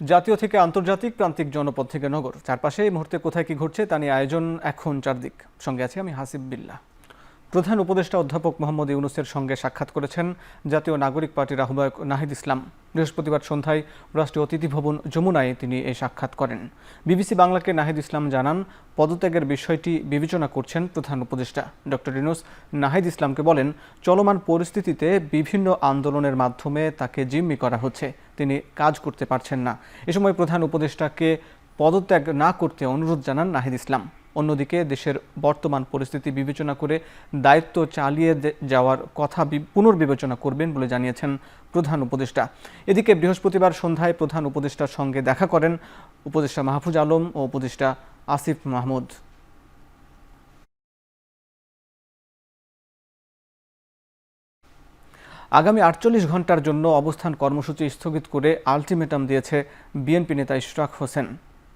জাতীয় থেকে আন্তর্জাতিক, প্রান্তিক জনপদ থেকে নগর, চারপাশে এই মুহূর্তে কোথায় কি ঘটছে তা নিয়ে আয়োজন এখন চারদিক। সঙ্গে আছি আমি হাসিব বিল্লাহ। প্রধান উপদেষ্টা অধ্যাপক মোহাম্মদ ইউনূসের সঙ্গে সাক্ষাৎ করেছেন জাতীয় নাগরিক পার্টির আহ্বায়ক নাহিদ ইসলাম। বৃহস্পতিবার সন্ধ্যায় রাষ্ট্রীয় অতিথি ভবন যমুনায় তিনি এই সাক্ষাৎ করেন। বিবিসি বাংলাকে নাহিদ ইসলাম জানান, পদত্যাগের বিষয়টি বিবেচনা করছেন প্রধান উপদেষ্টা। ডক্টর ইউনূস নাহিদ ইসলামকে বলেন, চলমান পরিস্থিতিতে বিভিন্ন আন্দোলনের মাধ্যমে তাকে জিম্মি করা হচ্ছে, তিনি কাজ করতে পারছেন না। এ সময় প্রধান উপদেষ্টাকে পদত্যাগ না করতে অনুরোধ জানান নাহিদ ইসলাম। অন্যদিকে দেশের বর্তমান পরিস্থিতি বিবেচনা করে দায়িত্ব চালিয়ে যাওয়ার কথা পুনর্বিবেচনা করবেন বলে জানিয়েছেন প্রধান উপদেষ্টা। এদিকে বৃহস্পতিবার সন্ধ্যায় প্রধান উপদেষ্টার সঙ্গে দেখা করেন উপদেষ্টা মাহফুজ আলম ও উপদেষ্টা আসিফ মাহমুদ। আগামী ৪৮ ঘন্টার জন্য অবস্থান কর্মসূচি স্থগিত করে আলটিমেটাম দিয়েছে বিএনপি নেতা ইশরাক হোসেন।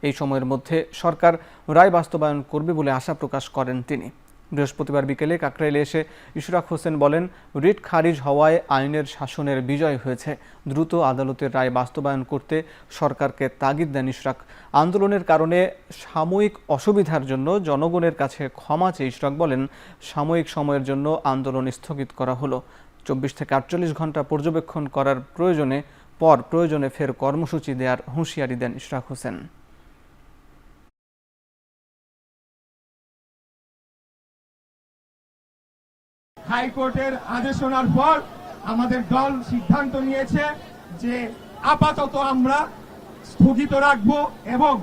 এই সময়ের মধ্যে সরকার রায় বাস্তবায়ন করবে বলে আশা প্রকাশ করেন তিনি। বৃহস্পতিবার বিকেলে কাকরাইলে এসে ইশরাক হোসেন বলেন, রিট খারিজ হওয়ায় আইনের শাসনের বিজয় হয়েছে। দ্রুত আদালতের রায় বাস্তবায়ন করতে সরকারকে তাগিদ দেন ইশরাক। আন্দোলনের কারণে সাময়িক অসুবিধার জন্য জনগণের কাছে ক্ষমা চেয়ে ইশরাক বলেন, সাময়িক সময়ের জন্য আন্দোলন স্থগিত করা হলো। ২৪ থেকে ৪৮ ঘন্টা পর্যবেক্ষণ করার প্রয়োজনে ফের কর্মসূচি দেওয়ার হুঁশিয়ারি দেন ইশরাক হোসেন। হাইকোর্টের আদেশ শোনার পর আমাদের দল সিদ্ধান্ত নিয়েছে যে আপাতত আমরা স্থগিত রাখব এবং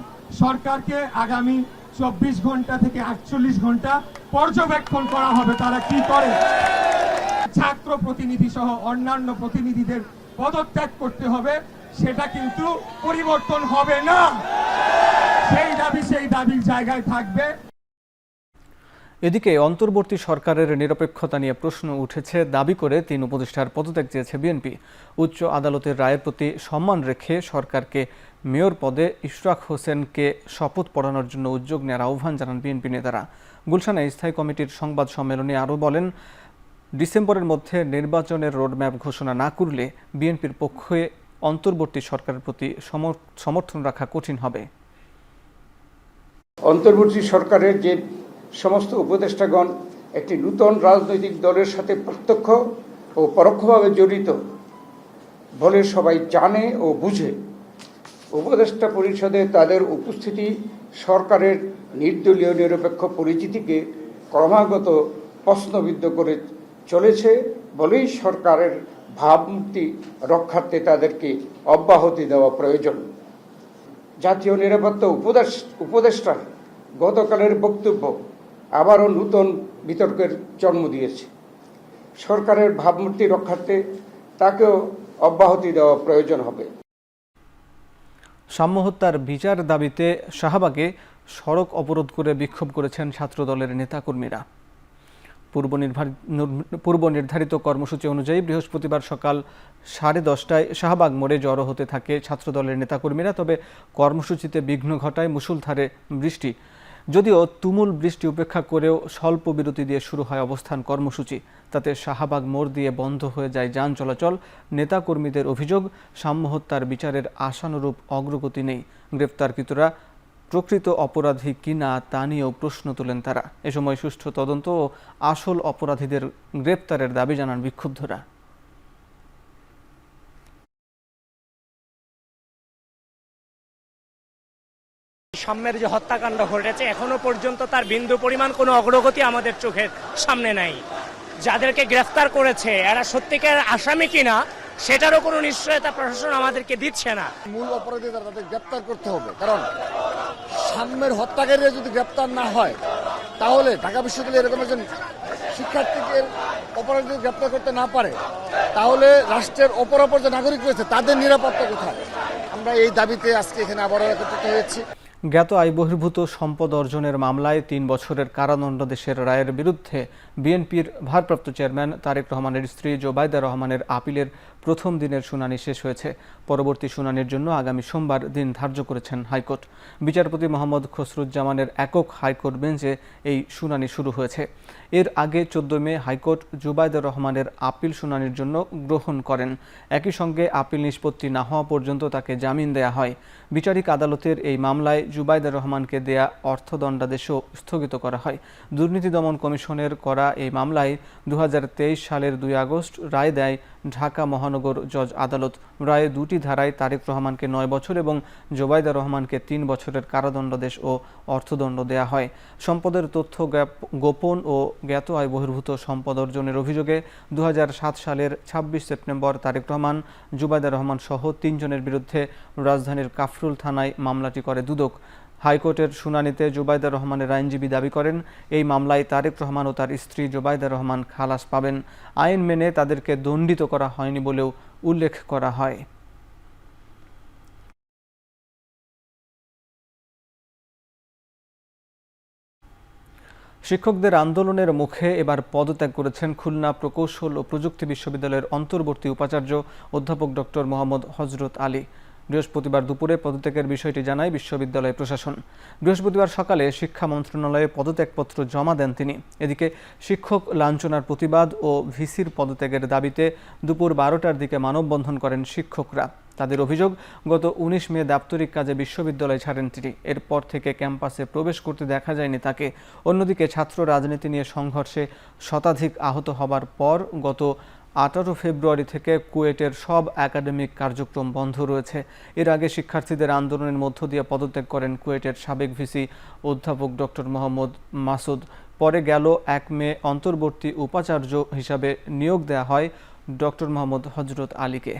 সরকারকে আগামী ২৪ ঘন্টা থেকে ৪৮ ঘন্টা পর্যবেক্ষণ করা হবে তারা কি করে। ছাত্র প্রতিনিধি সহ অন্যান্য প্রতিনিধিদের পদত্যাগ করতে হবে, সেটা কিন্তু পরিবর্তন হবে না। সেই দাবির জায়গায় থাকবে। এদিকে অন্তর্বর্তী সরকারের নিরপেক্ষতা নিয়ে প্রশ্ন উঠেছে। দাবি করে ৩ উপদেষ্টার পদত্যাগ চেয়েছে বিএনপি। উচ্চ আদালতের রায়ের প্রতি সম্মান রেখে সরকারকে মেয়র পদে ইশরাক হোসেনকে শপথ পড়ানোর জন্য উদ্যোগ নেওয়ার আহ্বান জানান বিএনপি নেতারা। গুলশানে স্থায়ী কমিটির সংবাদ সম্মেলনে আরও বলেন, ডিসেম্বরের মধ্যে নির্বাচনের রোডম্যাপ ঘোষণা না করলে বিএনপির পক্ষে অন্তর্বর্তী সরকারের প্রতি সমর্থন রাখা কঠিন হবে। অন্তর্বর্তী সরকারের যে সমস্ত উপদেষ্টাগণ একটি নূতন রাজনৈতিক দলের সাথে প্রত্যক্ষ ও পরোক্ষভাবে জড়িত বলে সবাই জানে ও বুঝে, উপদেষ্টা পরিষদে তাদের উপস্থিতি সরকারের নির্দলীয় নিরপেক্ষ পরিচিতিকে ক্রমাগত প্রশ্নবিদ্ধ করে চলেছে বলেই সরকারের ভাবমূর্তি রক্ষার্থে তাদেরকে অব্যাহতি দেওয়া প্রয়োজন। জাতীয় নিরাপত্তা উপদেষ্টার গতকালের বক্তব্য আবারও নূতন বিতর্কের জন্ম দিয়েছে। সরকারের ভাবমূর্তি রক্ষার্থে তাকেও অব্যাহতি দেওয়া প্রয়োজন হবে। সাম্য হত্যার বিচার দাবিতে শাহবাগে সড়ক অবরোধ করে বিক্ষোভ করেছেন ছাত্রদলের নেতাকর্মীরা। পূর্ব নির্ধারিত কর্মসূচি অনুযায়ী বৃহস্পতিবার সকাল 10:30টায় শাহবাগ মোড়ে জড়ো হতে থাকে ছাত্রদলের নেতাকর্মীরা। তবে কর্মসূচিতে বিঘ্ন ঘটায় মুষলধারে বৃষ্টি। যদিও তুমুল বৃষ্টি উপেক্ষা করেও স্বল্প বিরতি দিয়ে শুরু হয় অবস্থান কর্মসূচি। তাতে শাহবাগ মোড় দিয়ে বন্ধ হয়ে যায় যান চলাচল। নেতাকর্মীদের অভিযোগ, সাম্য হত্যার বিচারের আশানুরূপ অগ্রগতি নেই। গ্রেফতারকৃতরা প্রকৃত অপরাধী কিনা তা নিয়েও প্রশ্ন তোলেন তারা। এ সময় সুষ্ঠু তদন্ত ও আসল অপরাধীদের গ্রেপ্তারের দাবি জানান বিক্ষুব্ধরা। সাম্যের যে হত্যাকাণ্ড ঘটেছে এখনো পর্যন্ত তার বিন্দু পরিমাণ কোনো অগ্রগতি আমাদের চোখের সামনে নাই। যাদেরকে গ্রেফতার করেছে এরা সত্যিকার আসামি কিনা সেটারও কোনো নিশ্চয়তা প্রশাসন আমাদেরকে দিচ্ছে না। মূল অপরাধীরা তাদের গ্রেপ্তার করতে হবে, কারণ সাম্যের হত্যাকারীরা যদি গ্রেপ্তার না হয় তাহলে ঢাকা বিশ্ববিদ্যালয়ে এরকম একজন শিক্ষার্থীকে অপরাধী গ্রেপ্তার করতে না পারে, তাহলে রাষ্ট্রের অপরাপর যে নাগরিক রয়েছে তাদের নিরাপত্তা কোথায়? আমরা এই দাবিতে আজকে এখানে আবারও একত্রিত হয়েছি। জ্ঞাত আয় বহির্ভূত সম্পদ অর্জনের মামলায় 3 বছরের কারাদণ্ডাদেশের রায়ের বিরুদ্ধে বিএনপির ভারপ্রাপ্ত চেয়ারম্যান তারেক রহমানের স্ত্রী জোবাইদা রহমানের আপিলের প্রথম দিনের শুনানি শেষ হয়েছে। পরবর্তী শুনানির জন্য আগামী সোমবার দিন ধার্য করেছেন হাইকোর্ট। বিচারপতি মোহাম্মদ খসরুজ্জামানের একক হাইকোর্ট বেঞ্চে এই শুনানি শুরু হয়েছে। এর আগে 14 মে হাইকোর্ট জুবাইদুর রহমানের আপিল শুনানির জন্য গ্রহণ করেন। একই সঙ্গে আপিল নিষ্পত্তি না হওয়া পর্যন্ত তাকে জামিন দেয়া হয়। বিচারিক আদালতের এই মামলায় জুবাইদুর রহমানকে দেয়া অর্থদণ্ডাদেশও স্থগিত করা হয়। দুর্নীতি দমন কমিশনের করা এই মামলায় 2023 সালের 2 আগস্ট রায় দেয় ঢাকা মহানগর জজ আদালত। রায়ে 2টি ধারায় তারেক রহমানকে 9 বছর এবং জুবাইদুর রহমানকে 3 বছরের কারাদণ্ডাদেশ ও অর্থদণ্ড দেয়া হয়। সম্পদের তথ্য গোপন ও জ্ঞাত আয় বহির্ভূত সম্পদ অর্জনের অভিযোগে 2007 সালের 26 সেপ্টেম্বর তারেক রহমান, জুবাইদুর রহমান সহ 3 জনের বিরুদ্ধে রাজধানীর কাফরুল থানায় মামলাটি করে দুদক। হাইকোর্টের শুনানিতে জুবাইদুর রহমানের আইনজীবী দাবি করেন, এই মামলায় তারেক রহমান ও তার স্ত্রী জুবাইদুর রহমান খালাস পাবেন। আইন মেনে তাদেরকে দণ্ডিত করা হয়নি বলেও উল্লেখ করা হয়। শিক্ষকদের আন্দোলনের মুখে এবার পদত্যাগ করেছেন খুলনা প্রকৌশল ও প্রযুক্তি বিশ্ববিদ্যালয়ের অন্তর্বর্তী উপাচার্য অধ্যাপক ডক্টর মোহাম্মদ হযরত আলী। বৃহস্পতিবার দুপুরে পদত্যাগের বিষয়টি জানায় বিশ্ববিদ্যালয় প্রশাসন। বৃহস্পতিবার সকালে শিক্ষা মন্ত্রণালয়ে পদত্যাগপত্র জমা দেন তিনি। এদিকে শিক্ষক লাঞ্ছনার প্রতিবাদ ও ভিসির পদত্যাগের দাবিতে দুপুর 12টার দিকে মানববন্ধন করেন শিক্ষকরা। তাদের অভিযোগ, গত 19 মে দাপ্তরিক কাজে বিশ্ববিদ্যালয় ছাড়েন তিনি। এরপর থেকে ক্যাম্পাসে প্রবেশ করতে দেখা যায়নি তাকে। অন্যদিকে ছাত্র রাজনীতি নিয়ে সংঘর্ষে শতাধিক আহত হবার পর গত 18 ফেব্রুয়ারি থেকে কুয়েটের সব একাডেমিক কার্যক্রম বন্ধ রয়েছে। এর আগে শিক্ষার্থীদের আন্দোলনের মধ্য দিয়ে পদত্যাগ করেন কুয়েটের সাবেক ভিসি অধ্যাপক ডক্টর মোহাম্মদ মাসুদ। পরে গেল 1 মে অন্তর্বর্তী উপাচার্য হিসাবে নিয়োগ দেওয়া হয় ডক্টর মোহাম্মদ হযরত আলীকে।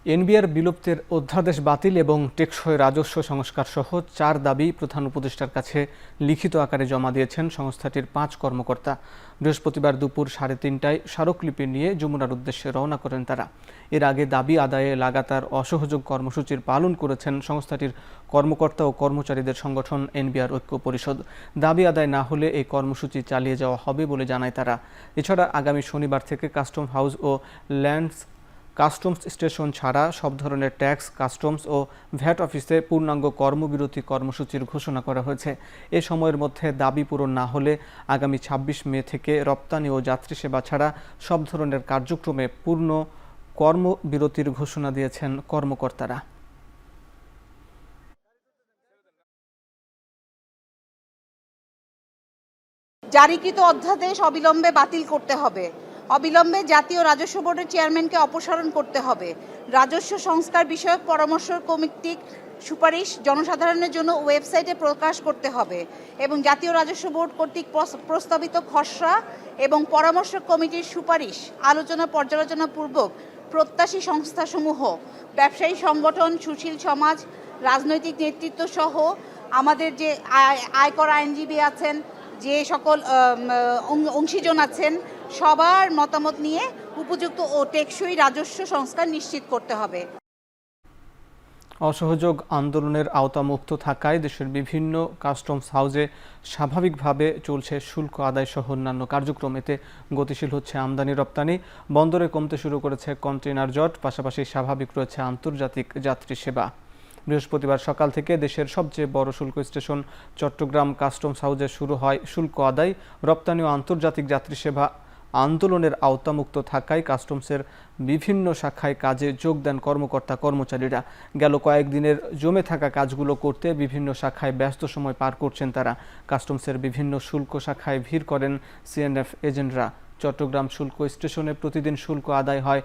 এনবিআর বিলুপ্তির অধ্যাদেশ বাতিল এবং টেকসই রাজস্ব সংস্কার সহ 4 দাবি প্রধান উপদেষ্টার কাছে লিখিত আকারে জমা দিয়েছেন সংস্থাটির 5 কর্মকর্তা। বৃহস্পতিবার দুপুর 3:30টায় স্মারকলিপি নিয়ে যমুনার উদ্দেশ্যে রওনা করেন তারা। এর আগে দাবি আদায়ে লাগাতার অসহযোগ কর্মসূচির পালন করেছেন সংস্থাটির কর্মকর্তা ও কর্মচারীদের সংগঠন এনবিআর ঐক্য পরিষদ। দাবি আদায় না হলে এই কর্মসূচি চালিয়ে যাওয়া হবে বলে জানায় তারা। এছাড়া আগামী শনিবার থেকে কাস্টম হাউস ও কাস্টমস স্টেশন ছাড়া সব ধরনের ট্যাক্স, কাস্টমস ও ভ্যাট অফিসে পূর্ণাঙ্গ কর্মবিরতি কর্মসূচির ঘোষণা করা হয়েছে। এ সময়ের মধ্যে দাবি পূরণ না হলে আগামী 26 মে থেকে রপ্তানি ও যাত্রী সেবা ছাড়া সব ধরনের কার্যক্রমে পূর্ণ কর্মবিরতির ঘোষণা দিয়েছেন কর্মকর্তারা। জারিকৃত অধ্যাদেশ অবিলম্বে বাতিল করতে হবে। অবিলম্বে জাতীয় রাজস্ব বোর্ডের চেয়ারম্যানকে অপসারণ করতে হবে। রাজস্ব সংস্কার বিষয়ক পরামর্শ কমিটির সুপারিশ জনসাধারণের জন্য ওয়েবসাইটে প্রকাশ করতে হবে এবং জাতীয় রাজস্ব বোর্ড কর্তৃক প্রস্তাবিত খসড়া এবং পরামর্শ কমিটির সুপারিশ আলোচনা পর্যালোচনা পূর্বক প্রত্যাশী সংস্থাসমূহ, ব্যবসায়ী সংগঠন, সুশীল সমাজ, রাজনৈতিক নেতৃত্ব সহ আমাদের যে আয়কর আইনজীবী আছেন, যে সকল অংশীজন আছেন, সবার মতামত নিয়ে উপযুক্ত ও টেকসই রাজস্ব সংস্কার নিশ্চিত করতে হবে। অসহযোগ আন্দোলনের আওতামুক্ত থাকায় দেশের বিভিন্ন কাস্টমস হাউসে স্বাভাবিকভাবে চলছে শুল্ক আদায় সহ অন্যান্য কার্যক্রম। এতে গতিশীল হচ্ছে আমদানি রপ্তানি, বন্দরে কমতে শুরু করেছে কন্টেইনার জট, পাশাপাশি স্বাভাবিক রয়েছে আন্তর্জাতিক যাত্রী সেবা। বৃহস্পতিবার সকাল থেকে দেশের সবচেয়ে বড় শুল্ক স্টেশন চট্টগ্রাম কাস্টমস হাউসে শুরু হয় শুল্ক আদায়। রপ্তানি ও আন্তর্জাতিক যাত্রী সেবা আন্দোলনের আওতামুক্ত থাকায় কাস্টমসের বিভিন্ন শাখায় কাজে যোগ দেন কর্মকর্তা কর্মচারীরা। গেল কয়েকদিনের জমে থাকা কাজগুলো করতে বিভিন্ন শাখায় ব্যস্ত সময় পার করছেন তারা। কাস্টমসের বিভিন্ন শুল্ক শাখায় ভিড় করেন সিএনএফ এজেন্টরা। চট্টগ্রাম শুল্ক স্টেশনে প্রতিদিন শুল্ক আদায় হয়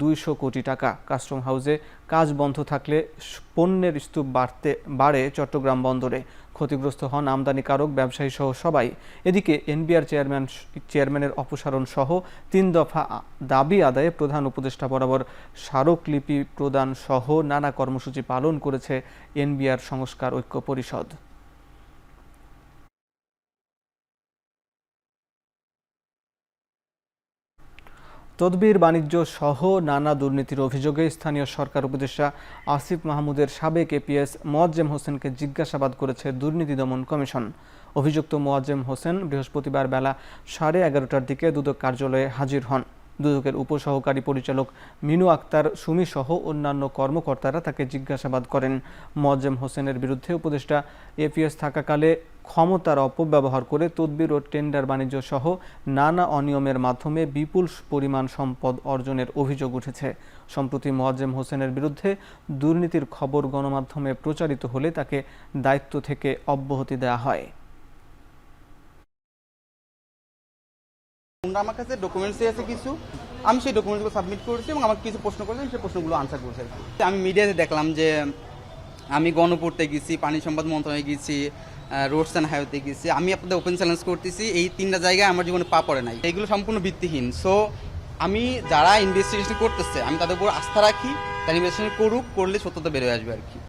200 কোটি টাকা। কাস্টম হাউসে কাজ বন্ধ থাকলে পণ্যের স্তূপ বাড়ে চট্টগ্রাম বন্দরে। ক্ষতিগ্রস্ত হন আমদানিকারক, ব্যবসায়ী সহ সবাই। এদিকে এনবিআর চেয়ারম্যানের অপসারণ সহ 3 দফা দাবি আদায়ে প্রধান উপদেষ্টা বরাবর স্মারকলিপি প্রদান সহ নানা কর্মসূচি পালন করেছে এনবিআর সংস্কার ঐক্য পরিষদ। তদবির বাণিজ্য সহ নানা দুর্নীতির অভিযোগে স্থানীয় সরকার উপদেষ্টা আসিফ মাহমুদের সাবেক এপিএস মোয়াজ্জেম হোসেনকে জিজ্ঞাসাবাদ করেছে দুর্নীতি দমন কমিশন। অভিযুক্ত মোয়াজ্জেম হোসেন বৃহস্পতিবার বেলা 11:30টার দিকে দুদক কার্যালয়ে হাজির হন। দুদকের উপসহকারী পরিচালক মিনু আক্তার সুমি সহ অন্যান্য কর্মকর্তারা তাকে জিজ্ঞাসাবাদ করেন। মোয়াজ্জেম হোসেনের বিরুদ্ধে উপদেষ্টা এপিএস থাকাকালে ক্ষমতার অপব্যবহার করে তদবির ও টেন্ডার বাণিজ্য সহ নানা অনিয়মের মাধ্যমে বিপুল পরিমাণ সম্পদ অর্জনের অভিযোগ উঠেছে। সম্প্রতি মোয়াজ্জেম হোসেনের বিরুদ্ধে দুর্নীতির খবর গণমাধ্যমে প্রচারিত হলে তাকে দায়িত্ব থেকে অব্যাহতি দেওয়া হয়। আমার কাছে ডকুমেন্টস আছে কিছু, আমি সেই ডকুমেন্টসগুলো সাবমিট করেছি এবং আমাকে কিছু প্রশ্ন করেছেন, সেই প্রশ্নগুলো আনসার করেছি। আমি মিডিয়াতে দেখলাম যে আমি গণপূর্তে গেছি, পানি সম্পদ মন্ত্রণালয়ে গেছি, রোডস অ্যান্ড হাইওয়েতে গেছি। আমি আপনাদের ওপেন চ্যালেঞ্জ করতেছি, এই 3টা জায়গায় আমার জীবনে পা পড়ে নাই, এগুলো সম্পূর্ণ ভিত্তিহীন। সো আমি যারা ইনভেস্টিগেশন করতেছে আমি তাদের উপর আস্থা রাখি, তারা ইনভেস্টিগেশন করুক, করলে সত্যতা বেরোয় আসবে আর কি।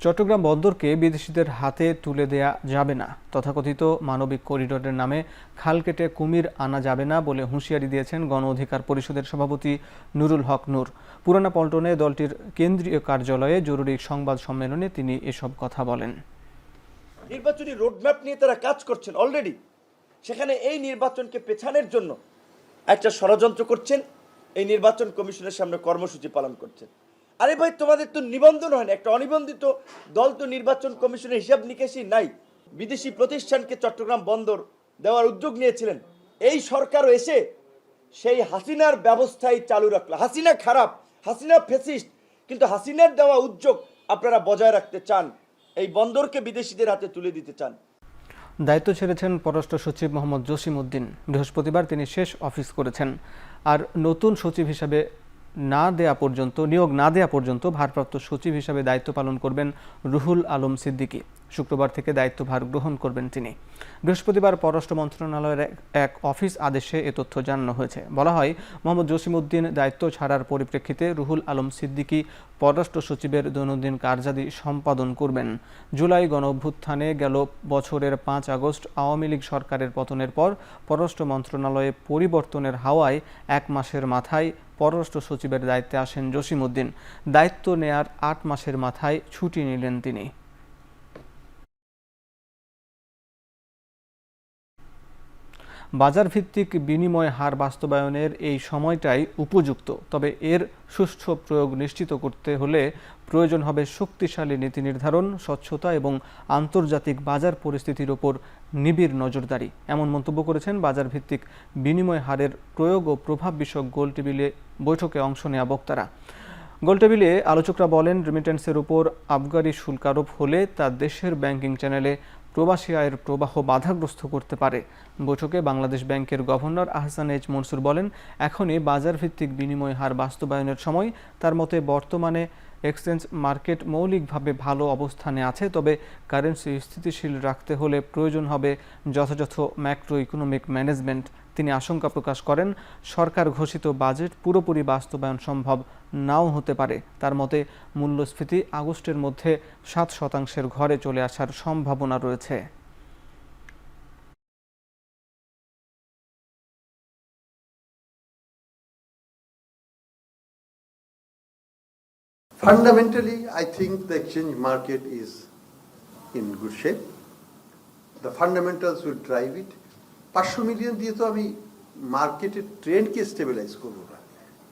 চট্টগ্রাম বন্দরকে বিদেশিদের হাতে তুলে দেয়া যাবে না, তথাকথিত মানবিক করিডোরের নামে খাল কেটে কুমির আনা যাবে না বলে হুঁশিয়ারি দিয়েছেন গণ অধিকার পরিষদের সভাপতি নুরুল হক নূর। পুরানা পল্টনে দলটির কেন্দ্রীয় কার্যালয়ে জরুরি সংবাদ সম্মেলনে তিনি এসব কথা বলেন। নির্বাচনী রোডম্যাপ নিয়ে তারা কাজ করছেন অলরেডি, সেখানে এই নির্বাচনকে পেছানোর জন্য একটা ষড়যন্ত্র করছেন, এই নির্বাচন কমিশনের সামনে কর্মসূচি পালন করছেন। আরে ভাই, তোমাদের তো নিবন্ধন হয় না, একটা অনিবন্ধিত দল তো নির্বাচন কমিশনের হিসাব নিকেশই নাই। বিদেশি প্রতিষ্ঠানকে চট্টগ্রাম বন্দর দেওয়ার উদ্যোগ নিয়েছিলেন, এই সরকারও এসে সেই হাসিনার ব্যবস্থাই চালু রাখলো। হাসিনা খারাপ, হাসিনা ফ্যাসিস্ট, কিন্তু হাসিনার দেওয়া উদ্যোগ আপনারা বজায় রাখতে চান, এই বন্দরকে বিদেশিদের হাতে তুলে দিতে চান। দায়িত্ব ছেড়েছেন পররাষ্ট্র সচিব মোহাম্মদ জসিম উদ্দিন। বৃহস্পতিবার তিনি শেষ অফিস করেছেন। আর নতুন সচিব হিসাবে নিয়োগ না দেয়া পর্যন্ত ভারপ্রাপ্ত সচিব হিসাবে দায়িত্ব পালন করবেন রুহুল আলম সিদ্দিকী। শুক্রবার থেকে দায়িত্বভার গ্রহণ করবেন তিনি। বৃহস্পতিবার পররাষ্ট্র মন্ত্রণালয়ের এক অফিস আদেশে এ তথ্য জানানো হয়েছে। বলা হয়, মোহাম্মদ জসিম উদ্দিন দায়িত্ব ছাড়ার পরিপ্রেক্ষিতে রুহুল আলম সিদ্দিকী পররাষ্ট্র সচিবের দৈনন্দিন কার্যাদি সম্পাদন করবেন। জুলাই গণঅভ্যুত্থানে গেল বছরের 5 আগস্ট আওয়ামী লীগ সরকারের পতনের পর পররাষ্ট্র মন্ত্রণালয়ে পরিবর্তনের হাওয়ায় 1 মাসের মাথায় পররাষ্ট্র সচিবের দায়িত্বে আসেন জসিম উদ্দিন। দায়িত্ব নেয়ার 8 মাসের মাথায় ছুটি নিলেন তিনি। বাজারভিত্তিক বিনিময় হার বাস্তবায়নের এই সময়টাই উপযুক্ত, তবে এর সুষ্ঠু প্রয়োগ নিশ্চিত করতে হলে প্রয়োজন হবে শক্তিশালী নীতি নির্ধারণ, স্বচ্ছতা এবং আন্তর্জাতিক বাজার পরিস্থিতির ওপর নিবিড় নজরদারি। এমন মন্তব্য করেছেন বাজারভিত্তিক বিনিময় হারের প্রয়োগ ও প্রভাব বিষয়ক গোলটেবিলে বৈঠকে অংশ নেওয়া বক্তারা। গোলটেবিলে আলোচকরা বলেন, রেমিটেন্সের উপর আবগারি শুল্ক আরোপ হলে তা দেশের ব্যাংকিং চ্যানেলে প্রবাসী আয়ের প্রবাহ বাধাগ্রস্ত করতে পারে। বৈঠকে বাংলাদেশ ব্যাংকের গভর্নর আহসান এইচ মনসুর বলেন, এখনই বাজারভিত্তিক বিনিময় হার বাস্তবায়নের সময়। তার মতে বর্তমানে এক্সচেঞ্জ মার্কেট মৌলিকভাবে ভালো অবস্থানে আছে, তবে কারেন্সি স্থিতিশীল রাখতে হলে প্রয়োজন হবে যথাযথ ম্যাক্রো ইকোনমিক ম্যানেজমেন্ট। তিনি আশঙ্কা প্রকাশ করেন, সরকার ঘোষিত বাজেট পুরোপুরি বাস্তবায়ন সম্ভব নাও হতে পারে। তার মতে মূল্যস্ফীতি আগস্টের মধ্যে 7% ঘরে চলে আসার সম্ভাবনা রয়েছে। Fundamentally, I think the exchange market is in good shape. The fundamentals will drive it. 500 million দিয়ে তো আমি মার্কেটের ট্রেন্ডকে স্টেবিলাইজ করবো না।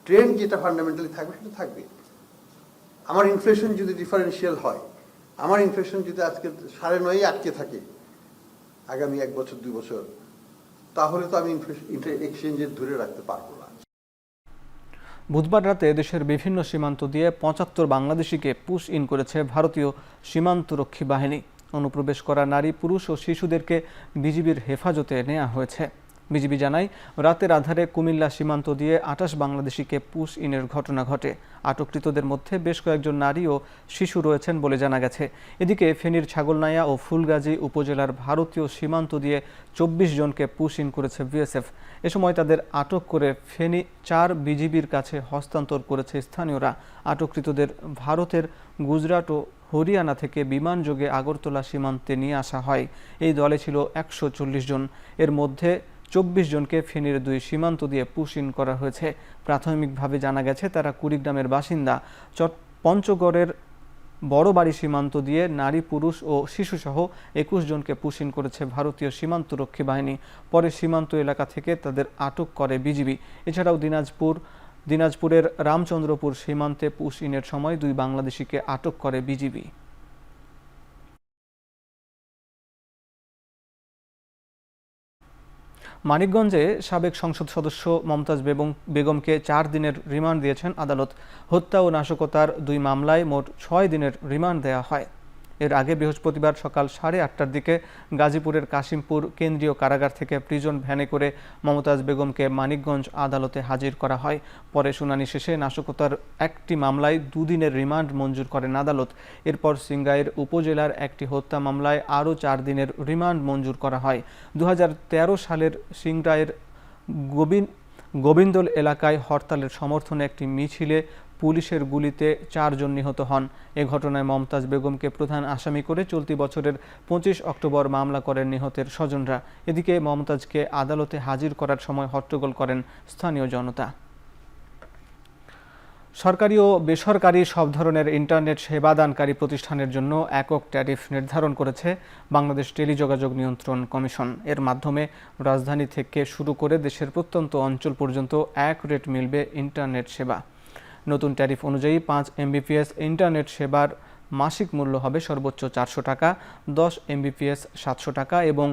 ট্রেন্ড যেটা ফান্ডামেন্টালি থাকবে সেটা থাকবে। আমার ইনফ্লেশন যদি ডিফারেন্সিয়াল হয়, আমার ইনফ্লেশন যদি আজকে 9.5 আটকে থাকে আগামী 1 বছর 2 বছর, তাহলে তো আমি এক্সচেঞ্জের ধরে রাখতে পারবো না। বুধবার রাতে দেশের বিভিন্ন সীমান্ত দিয়ে 75 বাংলাদেশিকে পুশ ইন করেছে ভারতীয় সীমান্তরক্ষী বাহিনী। অনুপ্রবেশ করা নারী, পুরুষ ও শিশুদেরকে বিজিবির হেফাজতে নেওয়া হয়েছে। বিজিবি জানায়, রাতের আধারে কুমিল্লা সীমান্ত দিয়ে 28 বাংলাদেশিকে পুশ ইনের ঘটনা ঘটে। আটককৃতদের মধ্যে বেশ কয়েকজন নারী ও শিশু রয়েছেন বলে জানা গেছে। এদিকে ফেনীর ছাগলনাইয়া ও ফুলগাজী উপজেলার ভারতীয় সীমান্ত দিয়ে 24 জনকে পুশ ইন করেছে বিএসএফ। এ সময় তাদের আটক করে ফেনী 4 বিজিবির কাছে হস্তান্তর করেছে স্থানীয়রা। আটককৃতদের ভারতের গুজরাট ও হরিয়ানা থেকে বিমানযোগে আগরতলা সীমান্তে নিয়ে আসা হয়। এই দলে ছিল 140 জন। এর মধ্যে 24 জনকে ফেনীর 2 সীমান্ত দিয়ে পুশ ইন করা হয়েছে। প্রাথমিকভাবে জানা গেছে তারা কুড়িগ্রামের বাসিন্দা। পঞ্চগড়ের বড় বাড়ি সীমান্ত দিয়ে নারী, পুরুষ ও শিশুসহ ২১ জনকে পুশিন করেছে ভারতীয় সীমান্তরক্ষী বাহিনী। পরে সীমান্ত এলাকা থেকে তাদের আটক করে বিজিবি। এছাড়াও দিনাজপুরের রামচন্দ্রপুর সীমান্তে পুশিনের সময় ২ বাংলাদেশিকে আটক করে বিজিবি। মানিকগঞ্জে সাবেক সংসদ সদস্য মমতাজ বেগমকে ৪ দিনের রিমান্ড দিয়েছেন আদালত। হত্যা ও নাশকতার ২ মামলায় মোট ৬ দিনের রিমান্ড দেওয়া হয়। এর আগে বৃহস্পতিবার সকাল ৮:৩০টার দিকে গাজীপুরের কাশিমপুর কেন্দ্রীয় কারাগার থেকে প্রিজন ভ্যানে করে মমতাজ বেগমকে মানিকগঞ্জ আদালতে হাজির করা হয়। পরে শুনানি শেষে নাশকতার একটি মামলায় ২ দিনের রিমান্ড মঞ্জুর করেন আদালত। এরপর সিংগাইর উপজেলার একটি হত্যা মামলায় আরও ৪ দিনের রিমান্ড মঞ্জুর করা হয়। ২০১৩ সালের সিংগাইর গোবিন্দল এলাকায় হরতালের সমর্থনে একটি মিছিলে পুলিশের গুলিতে ৪ জন নিহত হন। এ ঘটনায় মমতাজ বেগমকে প্রধান আসামি করে চলতি বছরের ২৫ অক্টোবর মামলা করেন নিহতের স্বজনরা। এদিকে মমতাজকে আদালতে হাজির করার সময় হট্টগোল করেন স্থানীয় জনতা। সরকারি ও বেসরকারি সব ধরনের ইন্টারনেট সেবাদানকারী প্রতিষ্ঠানের জন্য একক ট্যারিফ নির্ধারণ করেছে বাংলাদেশ টেলিযোগাযোগ নিয়ন্ত্রণ কমিশন। এর মাধ্যমে রাজধানী থেকে শুরু করে দেশের প্রত্যন্ত অঞ্চল পর্যন্ত এক রেট মিলবে ইন্টারনেট সেবা। নতুন ট্যারিফ অনুযায়ী ৫ MBPS ইন্টারনেট সেবার মাসিক মূল্য হবে সর্বোচ্চ ৪০০ টাকা, ১০ MBPS ৭০০ টাকা এবং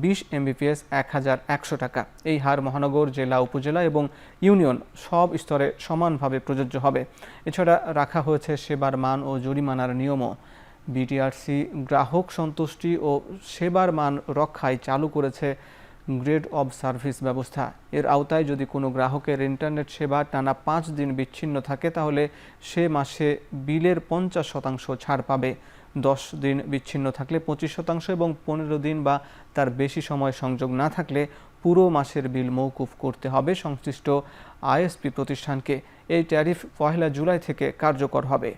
২০ MBPS ১,১০০ টাকা। এই হার মহানগর, জেলা, উপজেলা এবং ইউনিয়ন সব স্তরে সমানভাবে প্রযোজ্য হবে। এছাড়া রাখা হয়েছে সেবার মান ও জরিমানার নিয়মও। বিটিআরসি গ্রাহক সন্তুষ্টি ও সেবার মান রক্ষায় চালু করেছে গ্রেড অব সার্ভিস ব্যবস্থা। এর আওতায় যদি কোনো গ্রাহকের ইন্টারনেট সেবা টানা ৫ দিন বিচ্ছিন্ন থাকে তাহলে সে মাসে বিলের ৫০% ছাড় পাবে। ১০ দিন বিচ্ছিন্ন থাকলে ২৫% এবং ১৫ দিন বা তার বেশি সময় সংযোগ না থাকলে পুরো মাসের বিল মওকুফ করতে হবে সংশ্লিষ্ট আইএসপি প্রতিষ্ঠানকে। এই ট্যারিফ ১ জুলাই থেকে কার্যকর হবে।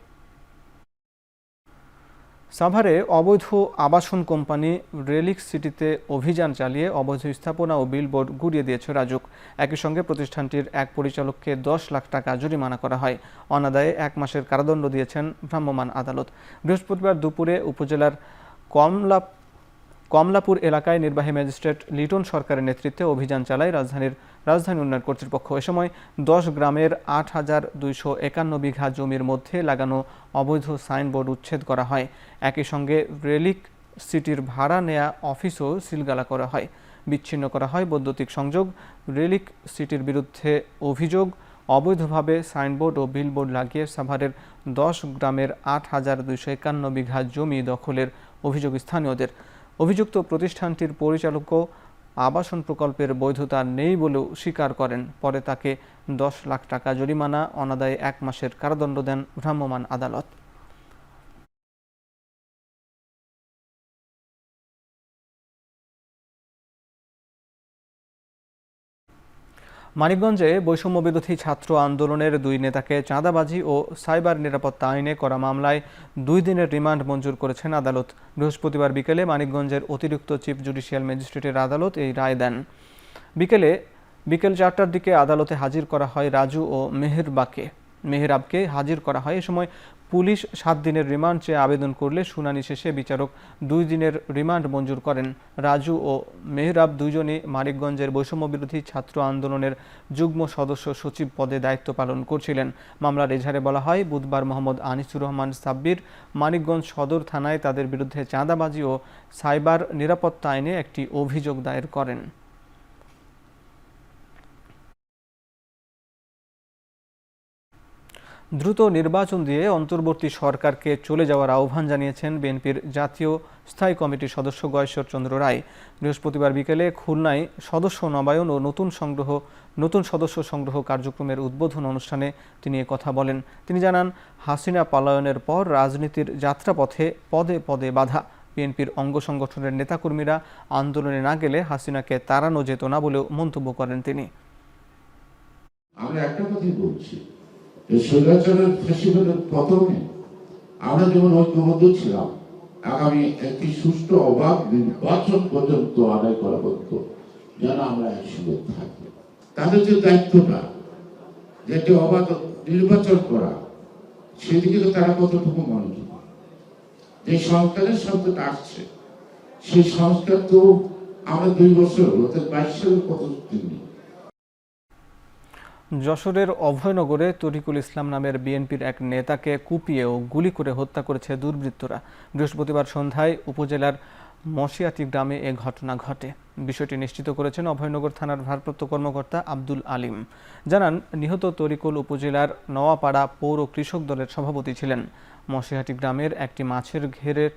সাভারে অবৈধ আবাসন কোম্পানি রেলিক সিটিতে অভিযান চালিয়ে অবৈধ স্থাপনা ও বিলবোর্ড গুড়িয়ে দিয়েছে রাজুক। একই সঙ্গে প্রতিষ্ঠানটির এক পরিচালককে ১০ লাখ টাকা জরিমানা করা হয়। অনাদায়ে ১ মাসের কারাদণ্ড দিয়েছেন ভ্রাম্যমাণ আদালত। বৃহস্পতিবার দুপুরে উপজেলার কমলাপুর এলাকায় নির্বাহী ম্যাজিস্ট্রেট লিটন সরকারের নেতৃত্বে অভিযান চালায় রাজধানী উন্নয়ন কর্তৃপক্ষ। এ সময় ১০ গ্রামের ৮,২৫১ বিঘা জমির মধ্যে লাগানো অবৈধ সাইনবোর্ড উচ্ছেদ করা হয়। একই সঙ্গে রেলিক সিটির ভাড়া নেয়া অফিসও সিলগালা করা হয়, বিচ্ছিন্ন করা হয় বৈদ্যুতিক সংযোগ। রেলিক সিটির বিরুদ্ধে অভিযোগ, অবৈধভাবে সাইনবোর্ড ও বিলবোর্ড লাগিয়ে সাভারের ১০ গ্রামের ৮,২৫১ বিঘা জমি দখলের অভিযোগ স্থানীয়দের। অভিযুক্ত প্রতিষ্ঠানটির পরিচালকও আবাসন প্রকল্পের বৈধতা নেই বলেও স্বীকার করেন। পরে তাকে ১০ লাখ টাকা জরিমানা, অনাদায়ে ১ মাসের কারাদণ্ড দেন ভ্রাম্যমাণ আদালত। মানিকগঞ্জে বৈষম্য বিরোধী ছাত্র আন্দোলনের ২ নেতাকে চাঁদাবাজি ও সাইবার নিরাপত্তা আইনে করা মামলায় ২ দিনের রিমান্ড মঞ্জুর করেছেন আদালত। বৃহস্পতিবার বিকেলে মানিকগঞ্জের অতিরিক্ত চিফ জুডিশিয়াল ম্যাজিস্ট্রেটের আদালত এই রায় দেন। বিকেল ৪টার দিকে আদালতে হাজির করা হয় রাজু ও মেহেরাবকে হাজির করা হয়। এ সময় পুলিশ ৭ দিনের রিমান্ড চেয়ে আবেদন করলে শুনানি শেষে বিচারক ২ দিনের রিমান্ড মঞ্জুর করেন। রাজু ও মেহরাব দুজনই মানিকগঞ্জের বৈষম্য বিরোধী ছাত্র আন্দোলনের যুগ্ম সদস্য সচিব পদে দায়িত্ব পালন করছিলেন। মামলার এজাহারে বলা হয়, বুধবার মোহাম্মদ আনিসুর রহমান সাব্বির মানিকগঞ্জ সদর থানায় তাদের বিরুদ্ধে চাঁদাবাজি ও সাইবার নিরাপত্তা আইনে একটি অভিযোগ দায়ের করেন। দ্রুত নির্বাচন দিয়ে অন্তর্বর্তী সরকারকে চলে যাওয়ার আহ্বান জানিয়েছেন বিএনপির জাতীয় স্থায়ী কমিটির সদস্য গয়েশ্বর চন্দ্র রায়। বৃহস্পতিবার বিকেলে খুলনায় সদস্য নবায়ন ও নতুন সদস্য সংগ্রহ কার্যক্রমের উদ্বোধন অনুষ্ঠানে তিনি কথা বলেন। তিনি জানান, হাসিনা পলায়নের পর রাজনীতির যাত্রাপথে পদে পদে বাধা। বিএনপির অঙ্গ সংগঠনের নেতাকর্মীরা আন্দোলনে না গেলে হাসিনাকে তাড়ানো যেত না বলেও মন্তব্য করেন তিনি। আমরা একটা কথাই বলছি, স্বৈরাচারের ফ্যাসিবাদের পতনে আমরা যেমন ঐক্যবদ্ধ ছিলাম, আগামী একটি সুষ্ঠু অবাধ নির্বাচন পর্যন্ত আদায় করা পর্যন্ত যেন আমরা একসঙ্গে থাকি। তাদের যে দায়িত্বটা, যে অবাধ নির্বাচন করা, সেদিকে তারা কতটুকু মনোযোগ যে সংস্কারের শব্দটা আসছে সেই সংস্কার তো আমরা 2 বছর হলো, 22 সালে কত দিন। যশোরের অভয়নগরে তরিকুল ইসলাম নামের বিএনপির এক নেতাকে কুপিয়ে ও গুলি করে হত্যা করেছে দুর্বৃত্তরা। বৃহস্পতিবার সন্ধ্যায় উপজেলার মশিয়াটি গ্রামে এ ঘটনা ঘটে। বিষয়টি নিশ্চিত করেছেন অভয়নগর থানার ভারপ্রাপ্ত কর্মকর্তা আব্দুল আলিম। জানান, নিহত তরিকুল উপজেলার নওয়াপাড়া পৌর কৃষক দলের সভাপতি ছিলেন। মশিয়াটি গ্রামের একটি মাছের ঘেরের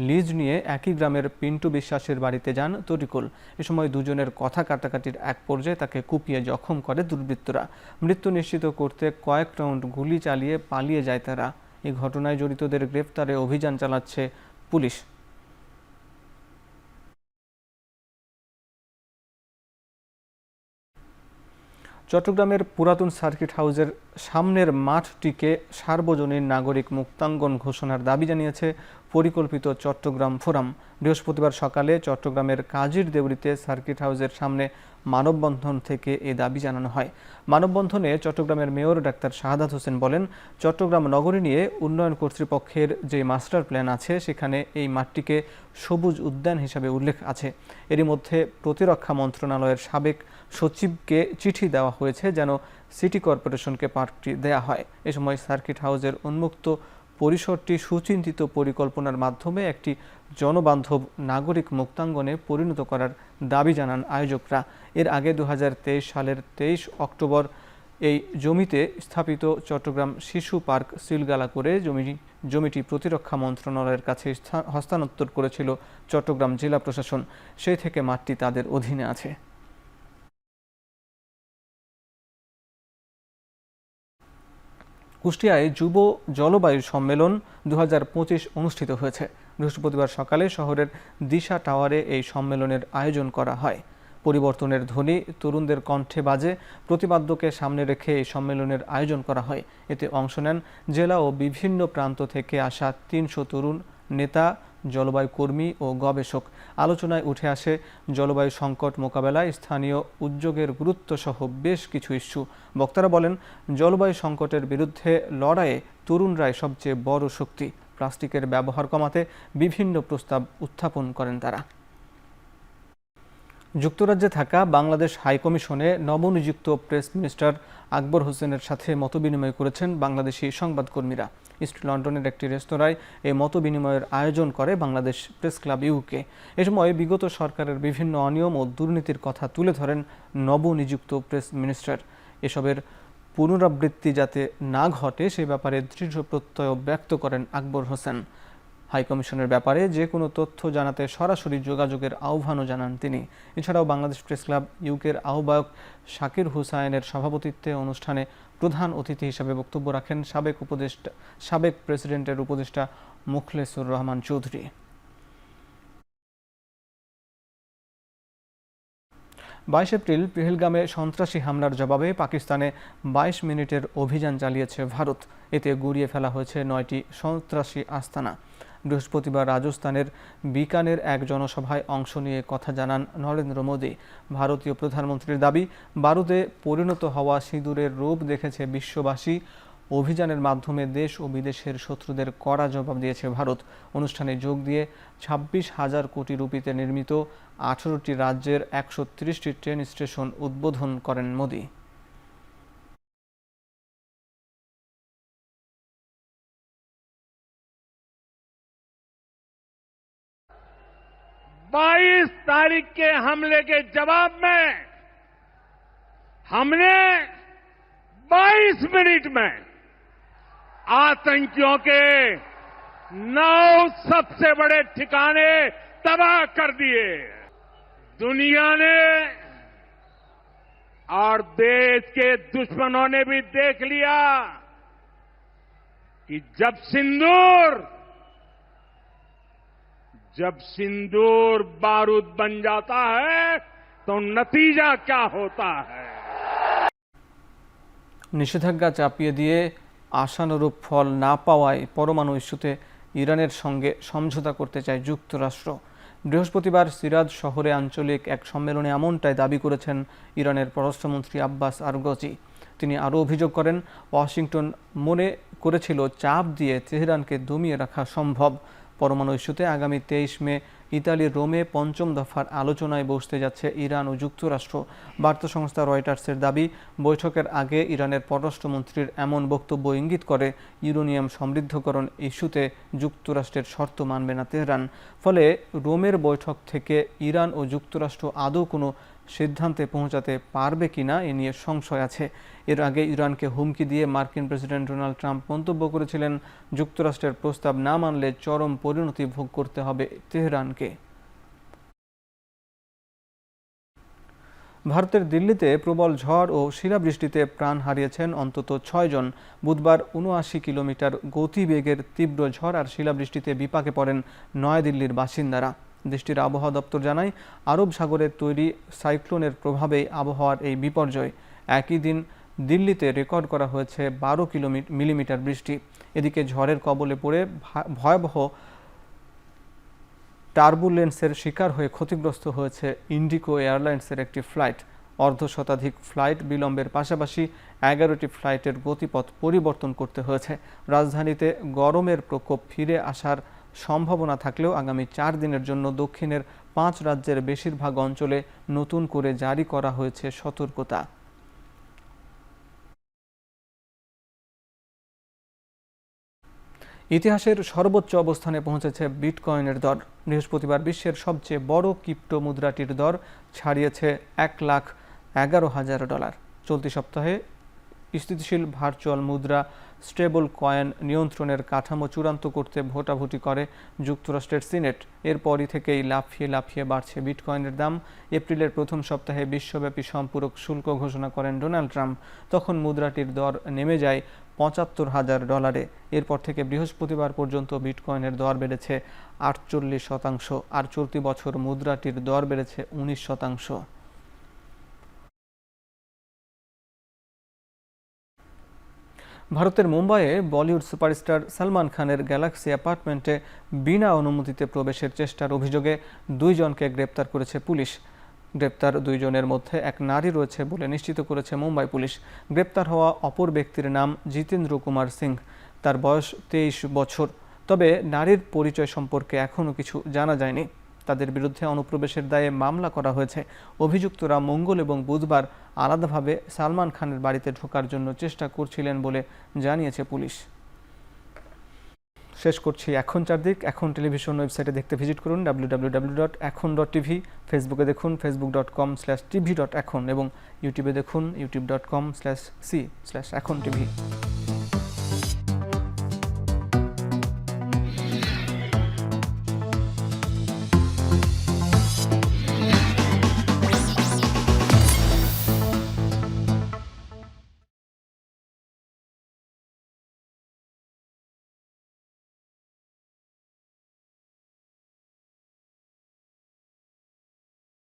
লিজ নিয়ে একই গ্রামের পিন্টু বিশ্বাসের বাড়িতে যান তরিকুল। এ সময় দুজনের কথা কাটাকাটির এক পর্যায়ে তাকে কুপিয়ে জখম করে দুর্বৃত্তরা। মৃত্যু নিশ্চিত করতে কয়েক রাউন্ড গুলি চালিয়ে পালিয়ে যায় তারা। এই ঘটনায় জড়িতদের গ্রেফতারে অভিযান চালাচ্ছে পুলিশ। চট্টগ্রামের পুরাতন সার্কিট হাউসের সামনের মাঠটিকে সার্বজনীন নাগরিক মুক্তাঙ্গন ঘোষণার দাবি জানিয়েছে পরিকল্পিত চট্টগ্রাম ফোরাম। বৃহস্পতিবার সকালে চট্টগ্রামের কাজীর দেউরিতে সার্কিট হাউসের সামনে মানববন্ধন থেকে এ দাবি জানানো হয়। মানববন্ধনে চট্টগ্রামের মেয়র ডাক্তার শাহাদাত হোসেন বলেন, চট্টগ্রাম নগরী নিয়ে উন্নয়ন কর্তৃপক্ষের যে মাস্টার প্ল্যান আছে সেখানে এই মাঠটিকে সবুজ উদ্যান হিসাবে উল্লেখ আছে। এরই মধ্যে প্রতিরক্ষা মন্ত্রণালয়ের সাবেক সচিবকে চিঠি দেওয়া হয়েছে যেন সিটি কর্পোরেশনকে পার্কটি দেয়া হয়। এ সময় সার্কিট হাউসের উন্মুক্ত পরিসরটি সুচিন্তিত পরিকল্পনার মাধ্যমে একটি জনবান্ধব নাগরিক মুক্তাঙ্গনে পরিণত করার দাবি জানান আয়োজকরা। এর আগে 2023 সালের 23 অক্টোবর এই জমিতে স্থাপিত চট্টগ্রাম শিশু পার্ক সিলগালা করে জমিটি প্রতিরক্ষা মন্ত্রণালয়ের কাছে হস্তান্তর করেছিল চট্টগ্রাম জেলা প্রশাসন। সেই থেকে মাঠটি তাদের অধীনে আছে। কুষ্টিয়ায় যুব জলবায়ু সম্মেলন 2025 অনুষ্ঠিত হয়েছে। বৃহস্পতিবার সকালে শহরের দিশা টাওয়ারে এই সম্মেলনের আয়োজন করা হয়। পরিবর্তনের ধ্বনি তরুণদের কণ্ঠে বাজে। প্রতিপাদ্যকে সামনে রেখে এই সম্মেলনের আয়োজন করা হয়। এতে অংশ নেন জেলা ও বিভিন্ন প্রান্ত থেকে আসা 300 তরুণ নেতা, জলবায়ু কর্মী ও গবেষক। আলোচনায় উঠে আসে জলবায়ু সংকট মোকাবেলায় স্থানীয় উদ্যোগের গুরুত্ব সহ বেশ কিছু ইস্যু। বক্তারা বলেন, জলবায়ু সংকটের বিরুদ্ধে লড়াইয়ে তরুণরাই সবচেয়ে বড় শক্তি। প্লাস্টিকের ব্যবহার কমাতে বিভিন্ন প্রস্তাব উত্থাপন করেন তারা। যুক্তরাজ্যে থাকা বাংলাদেশ হাইকমিশনে নবনিযুক্ত প্রেস মিনিস্টার আকবর হোসেনের সাথে মতবিনিময় করেছেন বাংলাদেশি সংবাদকর্মীরা। ইস্ট লন্ডনের একটি রেস্তোরাঁয় এই মতবিনিময়ের আয়োজন করে বাংলাদেশ প্রেস ক্লাব ইউকে। এ সময় বিগত সরকারের বিভিন্ন অনিয়ম ও দুর্নীতির কথা তুলে ধরেন নবনিযুক্ত প্রেস মিনিস্টার। এসবের পুনরাবৃত্তি যাতে না ঘটে সে ব্যাপারে দৃঢ় প্রত্যয় ব্যক্ত করেন আকবর হোসেন। হাইকমিশনের ব্যাপারে যে কোনো তথ্য জানাতে সরাসরি যোগাযোগের আহ্বানও জানান তিনি। এছাড়াও বাংলাদেশ প্রেস ক্লাব ইউকের আহ্বায়ক শাকির হুসাইনের সভাপতিত্বে অনুষ্ঠানে প্রধান অতিথি হিসেবে বক্তব্য রাখেন সাবেক প্রেসিডেন্টের উপদেষ্টা মুখলেসুর রহমান চৌধুরী। এপ্রিল পেহেলগামে সন্ত্রাসী হামলার জবাবে পাকিস্তানে 22 মিনিটের অভিযান চালিয়েছে ভারত। এতে গুড়িয়ে ফেলা হয়েছে 9টি সন্ত্রাসী আস্তানা। বৃহস্পতিবার রাজস্থানের বিকানের এক জনসভায় অংশ নিয়ে কথা জানান নরেন্দ্র মোদী। ভারতীয় প্রধানমন্ত্রীর দাবি, বারুদে পরিণত হওয়া সিঁদুরের রূপ দেখেছে বিশ্ববাসী। অভিযানের মাধ্যমে দেশ ও বিদেশের শত্রুদের কড়া জবাব দিয়েছে ভারত। অনুষ্ঠানে যোগ দিয়ে 26,000 কোটি রুপিতে নির্মিত 18টি রাজ্যের 130টি ট্রেন স্টেশন উদ্বোধন করেন মোদী। 22 तारीख के हमले के जवाब में हमने 22 मिनट में आतंकियों के 9 सबसे बड़े ठिकाने तबाह कर दिए। दुनिया ने और देश के दुश्मनों ने भी देख लिया कि जब सिंदूर बारूद बन जाता है तो नतीजा क्या होता है। নিষেধাজ্ঞা চাপিয়ে দিয়ে আশানুরূপ ফল না পাওয়ায় পরমাণু ইস্যুতে ইরানের সঙ্গে সমঝোতা করতে চায় যুক্তরাষ্ট্র। বৃহস্পতিবার সিরাজ শহরে আঞ্চলিক এক সম্মেলনে এমনটাই দাবি করেছেন ইরানের পররাষ্ট্রমন্ত্রী আব্বাস আরগচি। তিনি আরও অভিযোগ করেন, ওয়াশিংটন মনে করেছিল চাপ দিয়ে তেহরানকে দমিয়ে রাখা সম্ভব। পরমাণু ইস্যুতে আগামী 23 মে ইতালির রোমে পঞ্চম দফার আলোচনায় বসতে যাচ্ছে ইরান ও যুক্তরাষ্ট্র। বার্তা সংস্থা রয়টার্সের দাবি, বৈঠকের আগে ইরানের পররাষ্ট্রমন্ত্রীর এমন বক্তব্য ইঙ্গিত করে ইউরেনিয়াম সমৃদ্ধকরণ ইস্যুতে যুক্তরাষ্ট্রের শর্ত মানবে না তেহরান। ফলে রোমের বৈঠক থেকে ইরান ও যুক্তরাষ্ট্র আদৌ কোনো সিদ্ধান্তে পৌঁছাতে পারবে কিনা এ নিয়ে সংশয় আছে। এর আগে ইরানকে হুমকি দিয়ে মার্কিন প্রেসিডেন্ট ডোনাল্ড ট্রাম্প মন্তব্য করেছিলেন, যুক্তরাষ্ট্রের প্রস্তাব না মানলে চরম পরিণতি ভোগ করতে হবে তেহরানকে। ভারতের দিল্লিতে প্রবল ঝড় ও শিলাবৃষ্টিতে প্রাণ হারিয়েছেন অন্তত 6 জন। বুধবার 79 কিলোমিটার গতিবেগের তীব্র ঝড় আর শিলাবৃষ্টিতে বিপাকে পড়েন নয়াদিল্লির বাসিন্দারা। দেশটির আবহাওয়া দপ্তর জানায়, আরব সাগরের তৈরি সাইক্লোনের প্রভাবেই আবহাওয়ার এই বিপর্যয়। একই দিন দিল্লিতে রেকর্ড করা হয়েছে 12 মিলিমিটার বৃষ্টি। এদিকে ঝড়ের কবলে পড়ে ভয়াবহ টার্বুলেন্সের শিকার হয়ে ক্ষতিগ্রস্ত হয়েছে ইন্ডিগো এয়ারলাইন্সের একটি ফ্লাইট। অর্ধশতাধিক ফ্লাইট বিলম্বের পাশাপাশি 11টি ফ্লাইটের গতিপথ পরিবর্তন করতে হয়েছে। রাজধানীতে গরমের প্রকোপ ফিরে আসার সম্ভাবনা থাকলেও আগামী 4 দিনের জন্য দক্ষিণের 5 রাজ্যের বেশিরভাগ অঞ্চলে নতুন করে জারি করা হয়েছে সতর্কতা। ইতিহাসের সর্বোচ্চ অবস্থানে পৌঁছেছে বিটকয়েনের দর। বৃহস্পতিবার বিশ্বের সবচেয়ে বড় ক্রিপ্টো মুদ্রাটির দর ছাড়িয়েছে $1,11,000। চলতি সপ্তাহে স্থিতিশীল ভার্চুয়াল মুদ্রা স্টেবল কয়েন নিয়ন্ত্রণের কাঠামো চূড়ান্ত করতে ভোটাভুটি করে যুক্তরাষ্ট্রের সিনেট। এরপরই থেকেই লাফিয়ে লাফিয়ে বাড়ছে বিটকয়েনের দাম। এপ্রিলের প্রথম সপ্তাহে বিশ্বব্যাপী সম্পূরক শুল্ক ঘোষণা করেন ডোনাল্ড ট্রাম্প। তখন মুদ্রাটির দর নেমে যায় $75,000। এরপর থেকে বৃহস্পতিবার পর্যন্ত বিটকয়েনের দর বেড়েছে 48%, আর চলতি বছর মুদ্রাটির দর বেড়েছে 19%। ভারতের মুম্বাইয়ে বলিউড সুপারস্টার সালমান খানের গ্যালাক্সি অ্যাপার্টমেন্টে বিনা অনুমতিতে প্রবেশের চেষ্টার অভিযোগে 2 জনকে গ্রেপ্তার করেছে পুলিশ। গ্রেপ্তার 2 জনের মধ্যে এক নারী রয়েছে বলে নিশ্চিত করেছে মুম্বাই পুলিশ। গ্রেপ্তার হওয়া অপর ব্যক্তির নাম জিতেন্দ্র কুমার সিং। তার বয়স 23 বছর। তবে নারীর পরিচয় সম্পর্কে এখনও কিছু জানা যায়নি। তাদের বিরুদ্ধে অনুপ্রবেশের দায়ে মামলা করা হয়েছে। অভিযুক্তরা মঙ্গল এবং বুধবার আলাদাভাবে সালমান খানের বাড়িতে ঢোকার জন্য চেষ্টা করছিলেন বলে জানিয়েছে পুলিশ। শেষ করছি এখন চারদিক। এখন টেলিভিশন ওয়েবসাইটে দেখতে ভিজিট করুন www.ekhon.tv। ফেসবুকে দেখুন facebook.com/tv.ekhon এবং ইউটিউবে দেখুন youtube.com/c/ekhon tv।